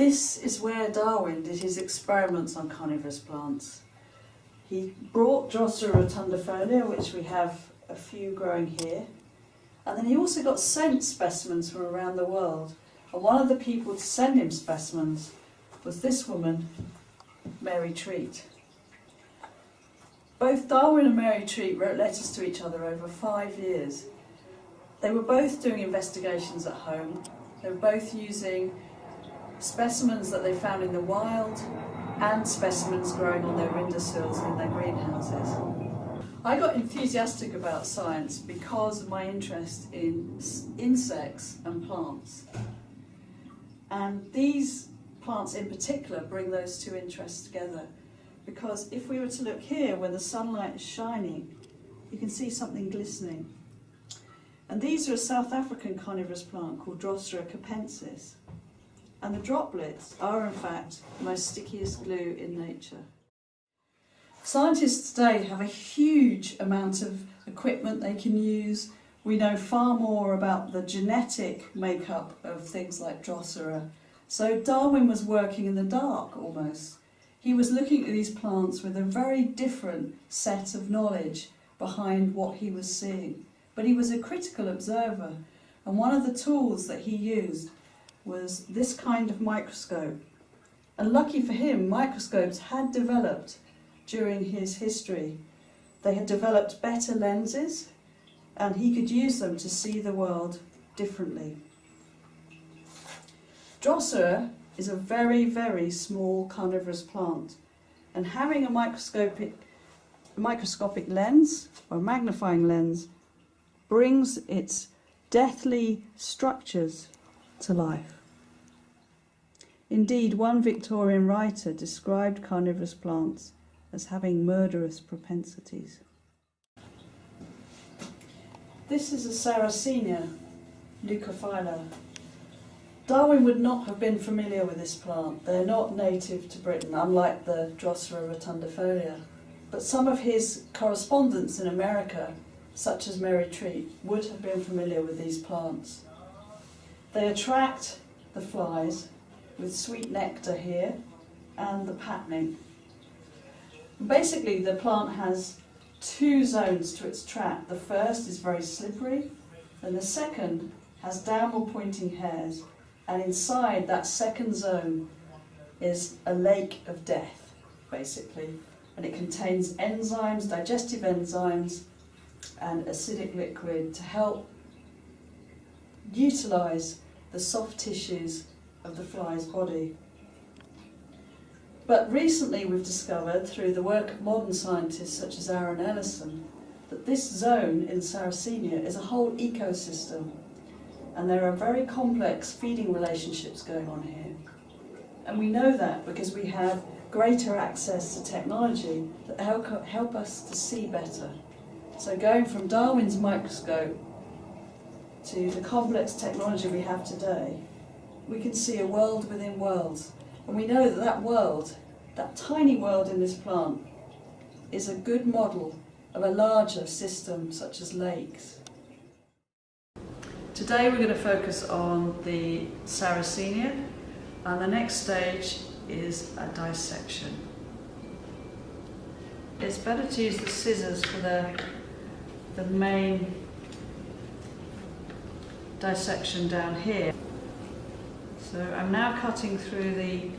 This is where Darwin did his experiments on carnivorous plants. He brought Droso rotundifolia, which we have a few growing here, and then he also got sent specimens from around the world. And one of the people to send him specimens was this woman, Mary Treat. Both Darwin and Mary Treat wrote letters to each other over 5 years. They were both doing investigations at home. They were both using specimens that they found in the wild and specimens growing on their windowsills in their greenhouses. I got enthusiastic about science because of my interest in insects and plants. And these plants in particular bring those two interests together, because if we were to look here where the sunlight is shining, you can see something glistening. And these are a South African carnivorous plant called Drosterocapensis. And the droplets are in fact the most stickiest glue in nature. Scientists today have a huge amount of equipment they can use. We know far more about the genetic makeup of things like Drosera. So Darwin was working in the dark almost. He was looking at these plants with a very different set of knowledge behind what he was seeing. But he was a critical observer, and one of the tools that he used was this kind of microscope. And lucky for him, microscopes had developed during his history. They had developed better lenses, and he could use them to see the world differently. Drosera is a very, very small carnivorous plant, and having a microscopic lens or magnifying lens brings its deathly structures to life. Indeed, one Victorian writer described carnivorous plants as having murderous propensities. This is a Sarracenia, leukophylla. Darwin would not have been familiar with this plant. They're not native to Britain, unlike the Drosera rotundifolia. But some of his correspondents in America, such as Mary Treat, would have been familiar with these plants. They attract the flies with sweet nectar here and the pattening. Basically, the plant has two zones to its trap. The first is very slippery, and the second has downward pointing hairs, and inside that second zone is a lake of death, basically, and it contains enzymes, digestive enzymes, and acidic liquid to help utilise the soft tissues of the fly's body. But recently we've discovered, through the work of modern scientists such as Aaron Ellison, that this zone in Sarracenia is a whole ecosystem, and there are very complex feeding relationships going on here. And we know that because we have greater access to technology that help us to see better. So going from Darwin's microscope to the complex technology we have today, we can see a world within worlds. And we know that that world, that tiny world in this plant, is a good model of a larger system such as lakes. Today we're going to focus on the Sarracenia, and the next stage is a dissection. It's better to use the scissors for the main dissection down here. So I'm now cutting through the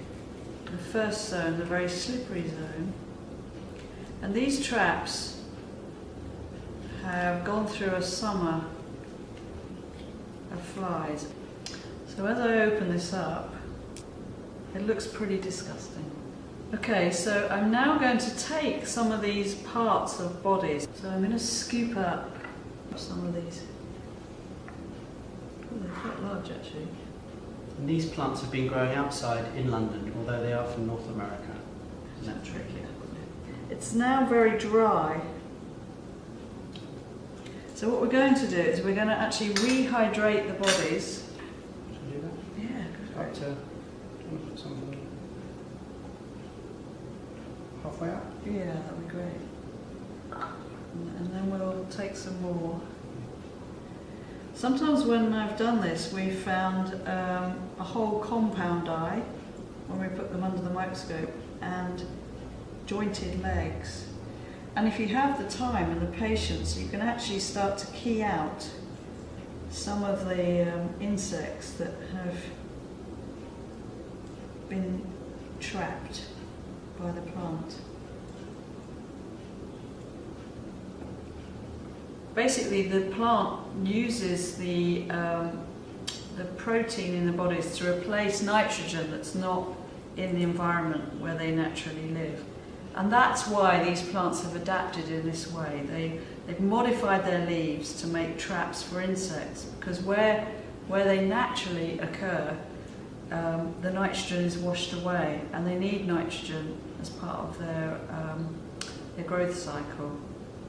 first zone, the very slippery zone, and these traps have gone through a summer of flies. So as I open this up, it looks pretty disgusting. Okay, so I'm now going to take some of these parts of bodies. So I'm going to scoop up some of these. Oh, they're quite large actually. And these plants have been growing outside in London, although they are from North America. Isn't that tricky? It's now very dry. So what we're going to do is we're going to actually rehydrate the bodies. Should we do that? Yeah. Up to, put some halfway up? Yeah, that'd be great. And then we'll take some more. Sometimes when I've done this, we've found a whole compound dye, when we put them under the microscope, and jointed legs. And if you have the time and the patience, you can actually start to key out some of the insects that have been trapped by the plant. Basically, the plant uses the protein in the bodies to replace nitrogen that's not in the environment where they naturally live. And that's why these plants have adapted in this way. They've modified their leaves to make traps for insects, because where they naturally occur, the nitrogen is washed away, and they need nitrogen as part of their growth cycle.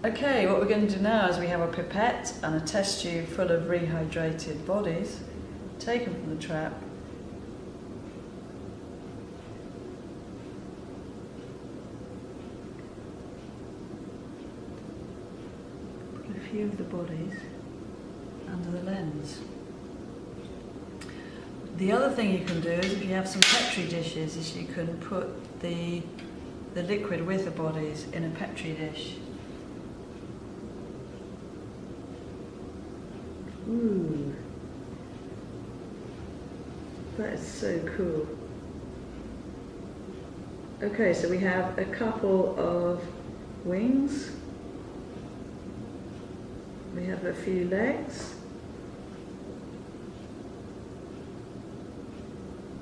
Okay, what we're going to do now is we have a pipette and a test tube full of rehydrated bodies taken from the trap. Put a few of the bodies under the lens. The other thing you can do is, if you have some Petri dishes, is you can put the liquid with the bodies in a Petri dish. Ooh, that is so cool. Okay, so we have a couple of wings, we have a few legs,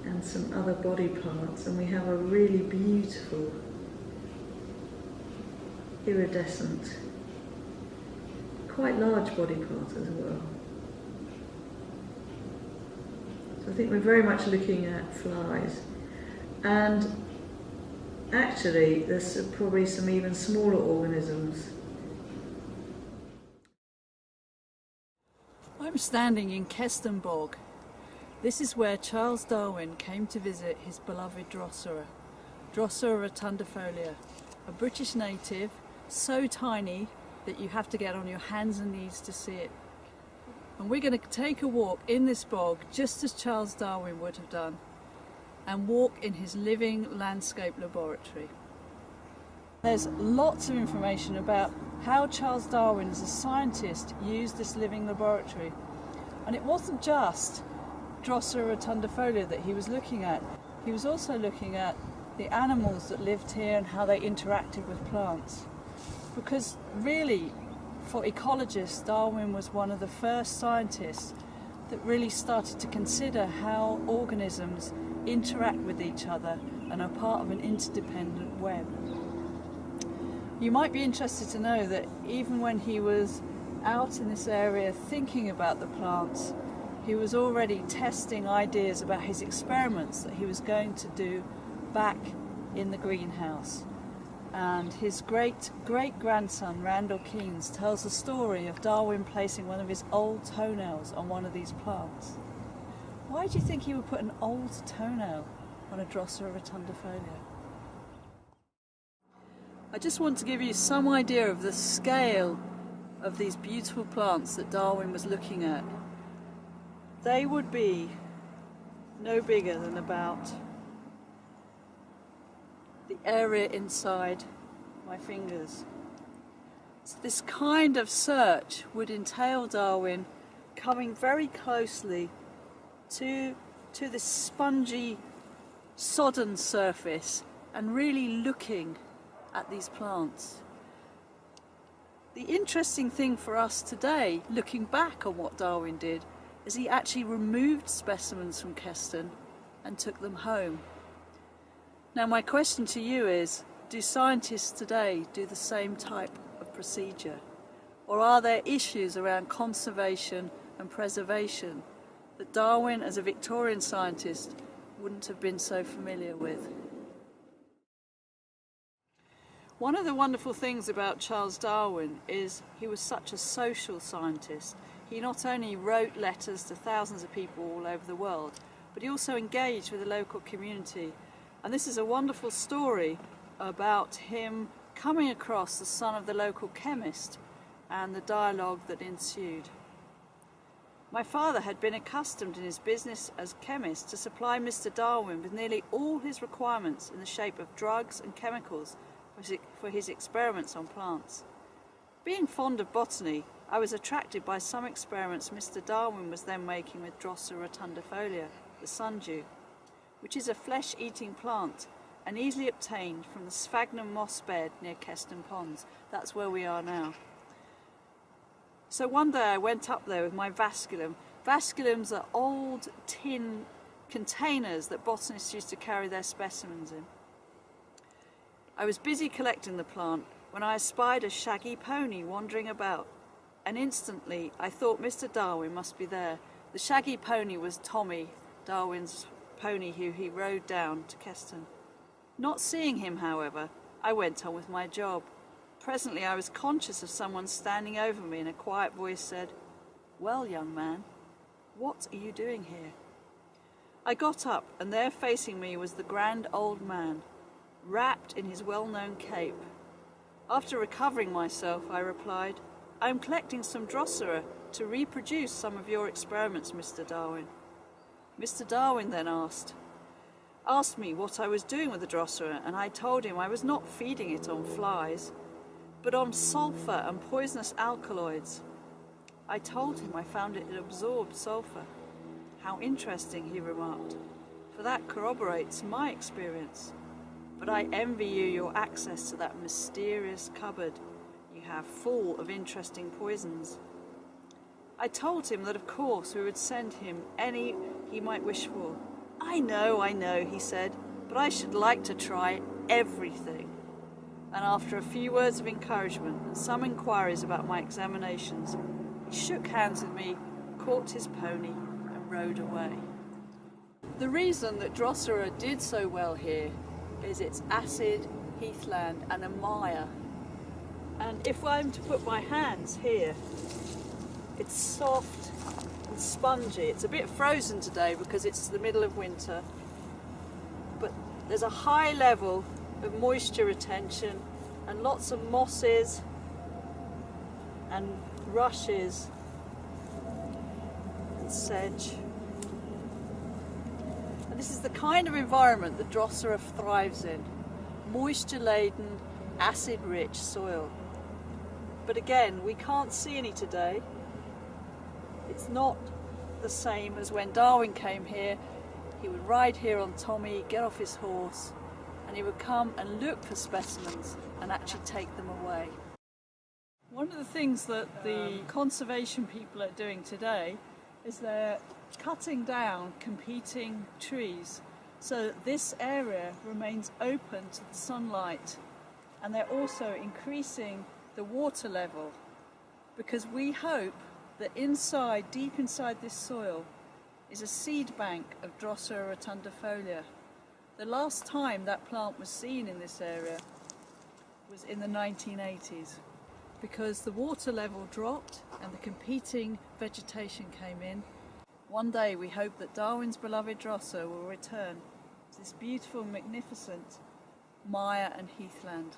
and some other body parts, and we have a really beautiful iridescent, quite large body part as well. So I think we're very much looking at flies, and actually there's probably some even smaller organisms. I'm standing in Keston Bog. This is where Charles Darwin came to visit his beloved Drosera, Droso rotundifolia, a British native so tiny that you have to get on your hands and knees to see it. And we're going to take a walk in this bog just as Charles Darwin would have done, and walk in his living landscape laboratory. There's lots of information about how Charles Darwin as a scientist used this living laboratory. And it wasn't just Droso rotundifolia that he was looking at. He was also looking at the animals that lived here and how they interacted with plants. Because really, for ecologists, Darwin was one of the first scientists that really started to consider how organisms interact with each other and are part of an interdependent web. You might be interested to know that even when he was out in this area thinking about the plants, he was already testing ideas about his experiments that he was going to do back in the greenhouse. And his great-great-grandson, Randall Keynes, tells the story of Darwin placing one of his old toenails on one of these plants. Why do you think he would put an old toenail on a Droso rotundifolia? I just want to give you some idea of the scale of these beautiful plants that Darwin was looking at. They would be no bigger than about the area inside my fingers. So this kind of search would entail Darwin coming very closely to this spongy, sodden surface and really looking at these plants. The interesting thing for us today, looking back on what Darwin did, is he actually removed specimens from Keston and took them home. Now my question to you is, do scientists today do the same type of procedure? Or are there issues around conservation and preservation that Darwin, as a Victorian scientist, wouldn't have been so familiar with? One of the wonderful things about Charles Darwin is he was such a social scientist. He not only wrote letters to thousands of people all over the world, but he also engaged with the local community. And this is a wonderful story about him coming across the son of the local chemist and the dialogue that ensued. My father had been accustomed in his business as chemist to supply Mr. Darwin with nearly all his requirements in the shape of drugs and chemicals for his experiments on plants. Being fond of botany, I was attracted by some experiments Mr. Darwin was then making with Droso rotundifolia, the sundew, which is a flesh-eating plant and easily obtained from the sphagnum moss bed near Keston Ponds. That's where we are now. So one day I went up there with my vasculum. Vasculums are old tin containers that botanists used to carry their specimens in. I was busy collecting the plant when I espied a shaggy pony wandering about, and instantly I thought Mr. Darwin must be there. The shaggy pony was Tommy, Darwin's pony who he rode down to Keston. Not seeing him, however, I went on with my job. Presently I was conscious of someone standing over me, and a quiet voice said, "Well, young man, what are you doing here?" I got up, and there facing me was the grand old man, wrapped in his well-known cape. After recovering myself, I replied, "I am collecting some Drosera to reproduce some of your experiments, Mr. Darwin." Mr. Darwin then asked me what I was doing with the Drosera, and I told him I was not feeding it on flies, but on sulphur and poisonous alkaloids. I told him I found it absorbed sulphur. "How interesting," he remarked, "for that corroborates my experience. But I envy you your access to that mysterious cupboard you have full of interesting poisons." I told him that of course we would send him any he might wish for. I know, he said, "but I should like to try everything." And after a few words of encouragement and some inquiries about my examinations, he shook hands with me, caught his pony, and rode away. The reason that Drosera did so well here is its acid, heathland, and a mire. And if I'm to put my hands here, it's soft and spongy. It's a bit frozen today because it's the middle of winter, but there's a high level of moisture retention and lots of mosses and rushes and sedge. And this is the kind of environment that Drosera thrives in: moisture-laden, acid-rich soil. But again, we can't see any today. It's not the same as when Darwin came here. He would ride here on Tommy, get off his horse, and he would come and look for specimens and actually take them away. One of the things that the conservation people are doing today is they're cutting down competing trees so that this area remains open to the sunlight, and they're also increasing the water level, because we hope that inside, deep inside this soil, is a seed bank of Droso rotundifolia. The last time that plant was seen in this area was in the 1980s, because the water level dropped and the competing vegetation came in. One day we hope that Darwin's beloved Droso will return to this beautiful, magnificent mire and heathland.